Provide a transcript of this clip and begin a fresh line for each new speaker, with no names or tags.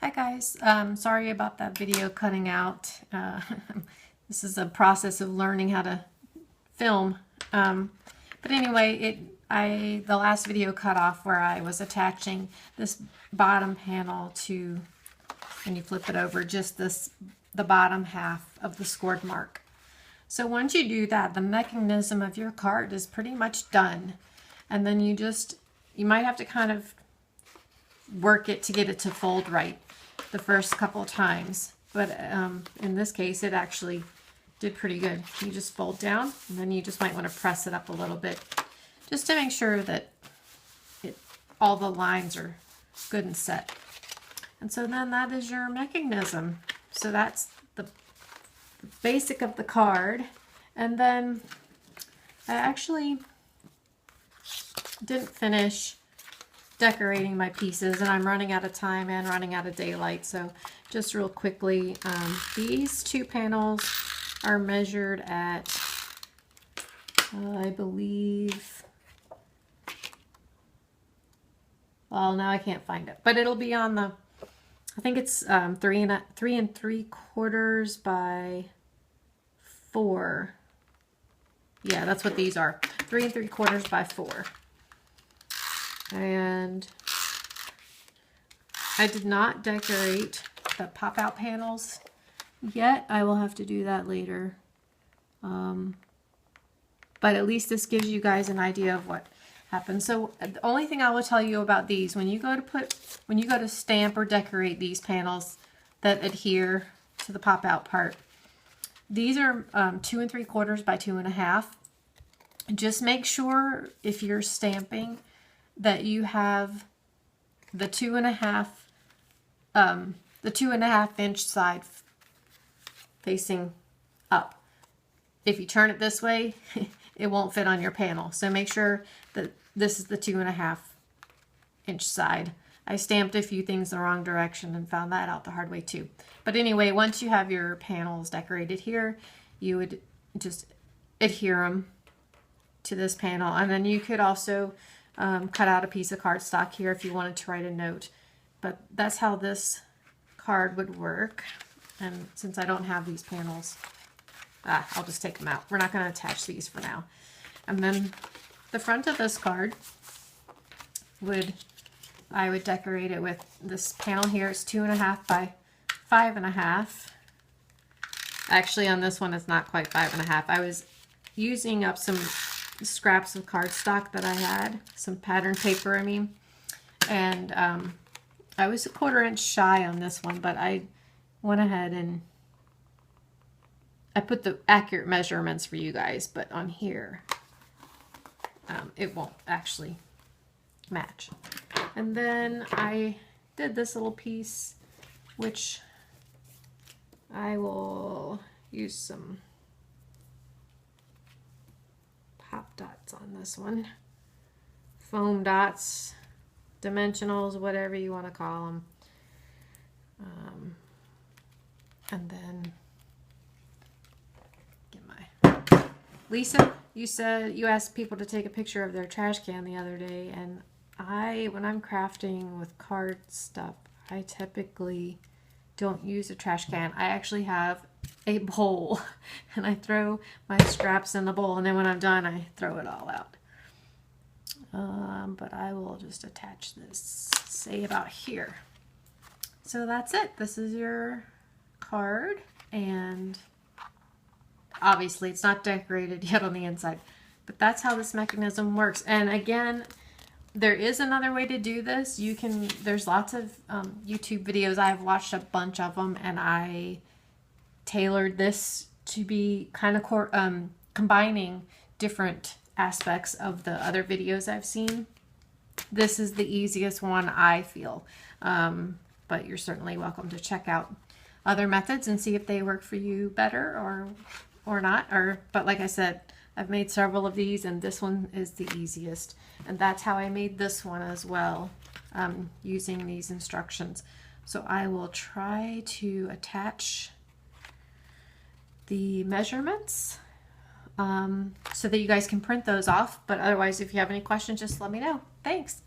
Hi guys, sorry about that video cutting out. This is a process of learning how to film. But anyway, the last video cut off where I was attaching this bottom panel to, when you flip it over, just the bottom half of the scored mark. So once you do that, the mechanism of your card is pretty much done. And then you might have to kind of work it to get it to fold right the first couple of times, but in this case it actually did pretty good. You just fold down, and then you just might want to press it up a little bit just to make sure that all the lines are good and set. And so then that is your mechanism. So that's the basic of the card. And then I actually didn't finish decorating my pieces, and I'm running out of time and running out of daylight. So just real quickly, these two panels are measured at, I believe, well, now I can't find it, but it'll be on the, I think it's 3 3/4 by 4. Yeah, that's what these are. 3 3/4 by 4. And I did not decorate the pop-out panels yet. I will have to do that later. But at least this gives you guys an idea of what happens. So the only thing I will tell you about these, when you go to stamp or decorate these panels that adhere to the pop-out part, these are 2 3/4 by 2.5. Just make sure if you're stamping that you have the 2.5 inch side facing up. If you turn it this way, it won't fit on your panel. So make sure that this is the 2.5 inch side. I stamped a few things the wrong direction and found that out the hard way too. But anyway, once you have your panels decorated here, you would just adhere them to this panel. And then you could also cut out a piece of cardstock here if you wanted to write a note. But that's how this card would work. And since I don't have these panels, I'll just take them out. We're not going to attach these for now. And then the front of this card I would decorate it with this panel here. It's 2.5 by 5.5. Actually, on this one, it's not quite 5.5. I was using up some scraps of cardstock that I had, some pattern paper, I mean, and I was 1/4 inch shy on this one, but I went ahead and I put the accurate measurements for you guys, but on here it won't actually match. And then I did this little piece, which I will use some pop dots on this one. Foam dots, dimensionals, whatever you want to call them. And then get my... Lisa, you asked people to take a picture of their trash can the other day, and when I'm crafting with card stuff, I typically don't use a trash can. I actually have a bowl, and I throw my scraps in the bowl, and then when I'm done, I throw it all out. But I will just attach this, say about here. So that's it. This is your card, and obviously it's not decorated yet on the inside, but that's how this mechanism works. And again, there is another way to do this. There's lots of YouTube videos. I've watched a bunch of them, and I tailored this to be kind of combining different aspects of the other videos I've seen. This is the easiest one, I feel, but you're certainly welcome to check out other methods and see if they work for you better or not. But like I said, I've made several of these, and this one is the easiest, and that's how I made this one as well, using these instructions. So I will try to attach the measurements so that you guys can print those off. But otherwise, if you have any questions, just let me know. Thanks.